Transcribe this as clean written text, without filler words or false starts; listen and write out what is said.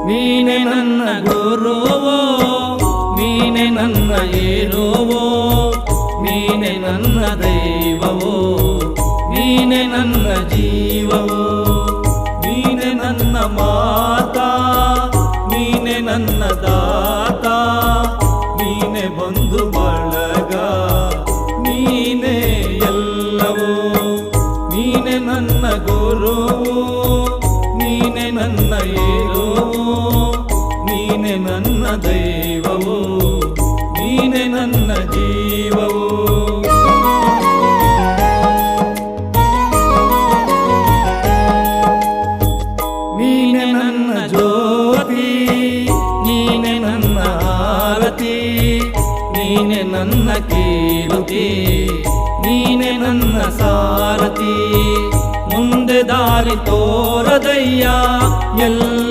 ನೀನೆ ನನ್ನ ಗುರುವೋ, ನೀನೆ ನನ್ನ ಏರುವೋ, ನೀನೆ ನನ್ನ ದೈವವೋ, ನೀನೆ ನನ್ನ ಜೀವವೋ, ನೀನೆ ನನ್ನ ಮಾತಾ, ನೀನೆ ನನ್ನ ದಾತ, ನೀನೆ ಬಂಧು ಬಳಗ, ನೀನೆ ಎಲ್ಲವೋ. ನೀನೆ ನನ್ನ ಗುರುವೋ, ನೀನೆ ನನ್ನ ಏರುವೋ, ನೀನೆ ನನ್ನ ದೈವವೋ, ನೀನೆ ನನ್ನ ಜೀವವೋ. ನೀನೆ ನನ್ನ ಜ್ಯೋತಿ, ನೀನೆ ನನ್ನ ಆರತಿ, ನೀನೆ ನನ್ನ ಕೀರ್ತಿ, ನೀನೆ ನನ್ನ ಸಾರಥಿ. ಮುಂದೆ ದಾರಿ ತೋರದಯ್ಯ ಎಲ್ಲ